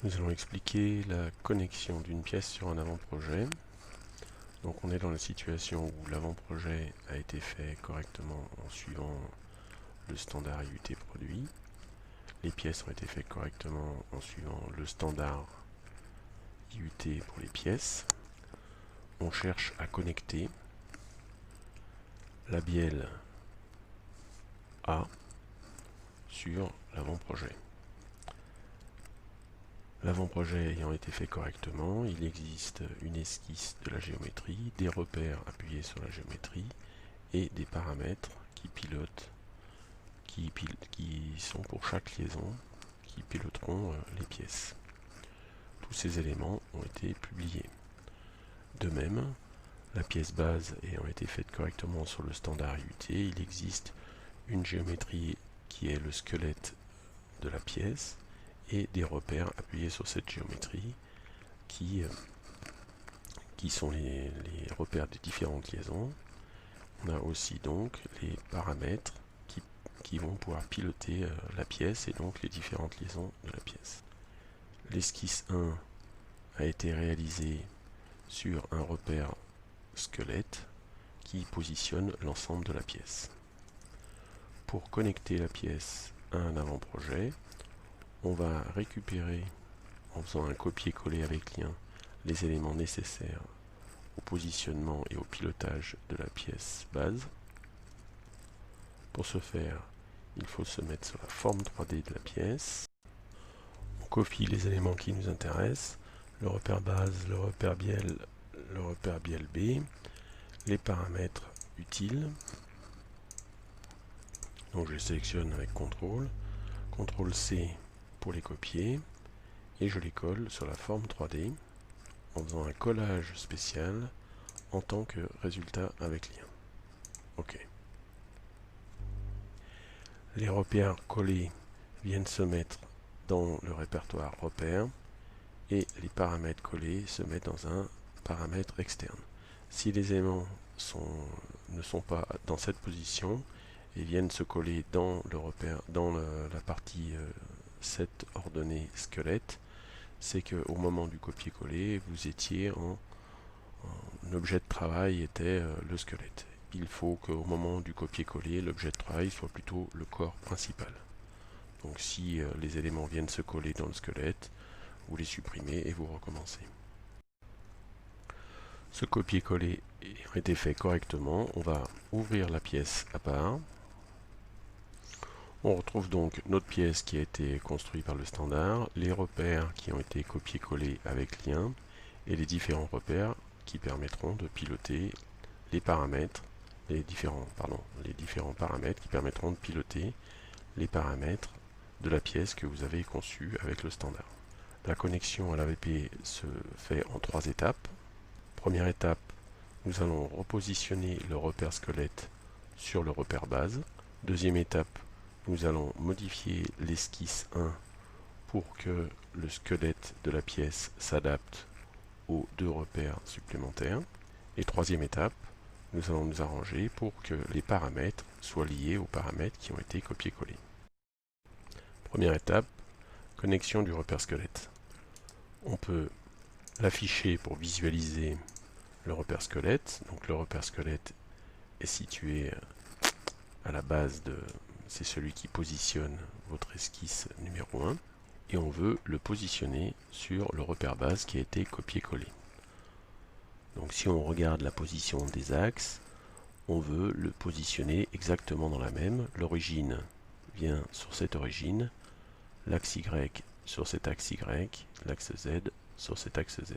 Nous allons expliquer la connexion d'une pièce sur un avant-projet. Donc on est dans la situation où l'avant-projet a été fait correctement en suivant le standard IUT produit. Les pièces ont été faites correctement en suivant le standard IUT pour les pièces. On cherche à connecter la bielle A sur l'avant-projet. L'avant-projet ayant été fait correctement, il existe une esquisse de la géométrie, des repères appuyés sur la géométrie et des paramètres qui pilotent, qui sont pour chaque liaison, qui piloteront les pièces. Tous ces éléments ont été publiés. De même, la pièce base ayant été faite correctement sur le standard IUT, il existe une géométrie qui est le squelette de la pièce et des repères appuyés sur cette géométrie qui sont les repères des différentes liaisons. On a aussi donc les paramètres qui vont pouvoir piloter la pièce et donc les différentes liaisons de la pièce. L'esquisse 1 a été réalisée sur un repère squelette qui positionne l'ensemble de la pièce. Pour connecter la pièce à un avant-projet, on va récupérer, en faisant un copier-coller avec lien, les éléments nécessaires au positionnement et au pilotage de la pièce base. Pour ce faire, il faut se mettre sur la forme 3D de la pièce. On copie les éléments qui nous intéressent, le repère base, le repère bielle B, les paramètres utiles. Donc je sélectionne avec CTRL, CTRL C pour les copier, et je les colle sur la forme 3D en faisant un collage spécial en tant que résultat avec lien. OK. Les repères collés viennent se mettre dans le répertoire repères et les paramètres collés se mettent dans un paramètre externe. Si les éléments ne sont pas dans cette position et viennent se coller dans le repère, dans la partie set ordonnée squelette, c'est qu'au moment du copier-coller, vous étiez en l'objet de travail était le squelette. Il faut qu'au moment du copier-coller, l'objet de travail soit plutôt le corps principal. Donc si les éléments viennent se coller dans le squelette, vous les supprimez et vous recommencez. Ce copier-coller a été fait correctement. On va ouvrir la pièce à part. On retrouve donc notre pièce qui a été construite par le standard, les repères qui ont été copiés-collés avec lien et les différents repères qui permettront de piloter les paramètres, les différents paramètres qui permettront de piloter les paramètres de la pièce que vous avez conçue avec le standard. La connexion à l'AVP se fait en 3 étapes. Première étape, nous allons repositionner le repère squelette sur le repère base. Deuxième étape, nous allons modifier l'esquisse 1 pour que le squelette de la pièce s'adapte aux 2 repères supplémentaires. Et troisième étape, nous allons nous arranger pour que les paramètres soient liés aux paramètres qui ont été copiés-collés. Première étape, connexion du repère squelette. On peut l'afficher pour visualiser le repère squelette. Donc le repère squelette est situé à la base de... C'est celui qui positionne votre esquisse numéro 1. Et on veut le positionner sur le repère base qui a été copié-collé. Donc si on regarde la position des axes, on veut le positionner exactement dans la même. L'origine vient sur cette origine, l'axe Y sur cet axe Y, l'axe Z sur cet axe Z.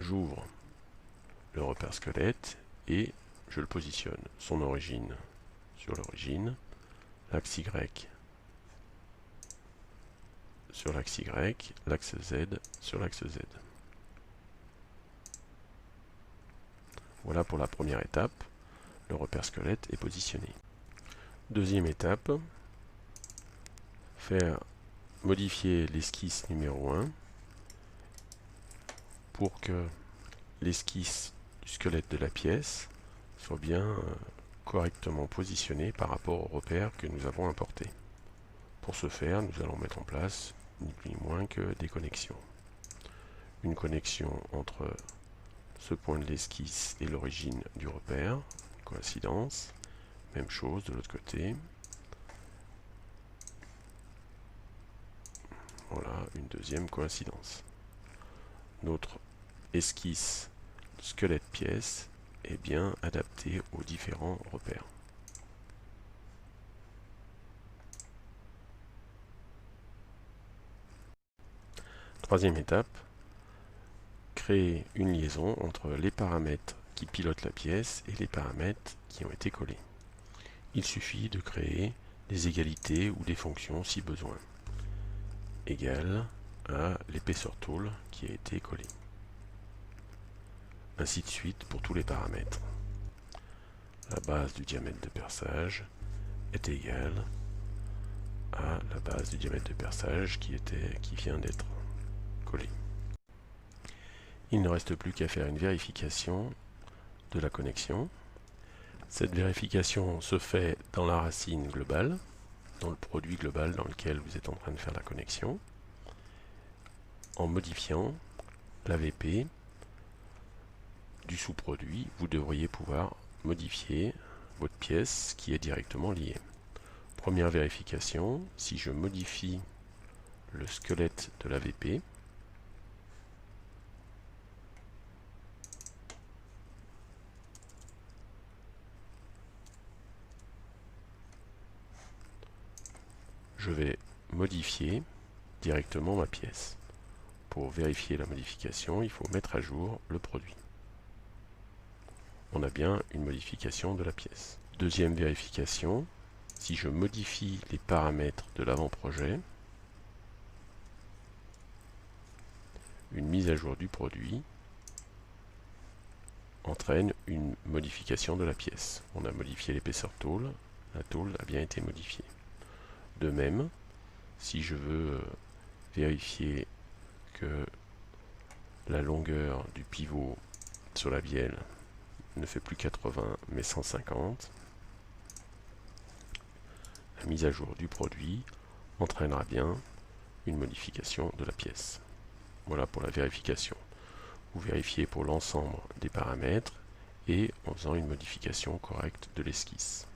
J'ouvre le repère squelette et je le positionne. Son origine sur l'origine, l'axe Y sur l'axe Y, l'axe Z sur l'axe Z. Voilà pour la première étape, le repère squelette est positionné. Deuxième étape, modifier l'esquisse numéro 1 pour que l'esquisse du squelette de la pièce soit bien correctement positionnée par rapport au repère que nous avons importé. Pour ce faire, nous allons mettre en place ni plus ni moins que des connexions. Une connexion entre ce point de l'esquisse et l'origine du repère, coïncidence. Même chose de l'autre côté. Voilà, une deuxième coïncidence. Notre esquisse squelette pièce est bien adaptée aux différents repères. Troisième étape, créer une liaison entre les paramètres qui pilotent la pièce et les paramètres qui ont été collés. Il suffit de créer des égalités ou des fonctions si besoin, égale à l'épaisseur tôle qui a été collée. Ainsi de suite pour tous les paramètres. La base du diamètre de perçage est égale à la base du diamètre de perçage qui vient d'être collée. Il ne reste plus qu'à faire une vérification de la connexion. Cette vérification se fait dans la racine globale, dans le produit global dans lequel vous êtes en train de faire la connexion, en modifiant l'AVP du sous-produit. Vous devriez pouvoir modifier votre pièce qui est directement liée. Première vérification, si je modifie le squelette de l'AVP, je vais modifier directement ma pièce. Pour vérifier la modification, il faut mettre à jour le produit. On a bien une modification de la pièce. Deuxième vérification, si je modifie les paramètres de l'avant-projet, une mise à jour du produit entraîne une modification de la pièce. On a modifié l'épaisseur tôle, la tôle a bien été modifiée. De même, si je veux vérifier que la longueur du pivot sur la bielle ne fait plus 80 mais 150, la mise à jour du produit entraînera bien une modification de la pièce. Voilà pour la vérification. Vous vérifiez pour l'ensemble des paramètres et en faisant une modification correcte de l'esquisse.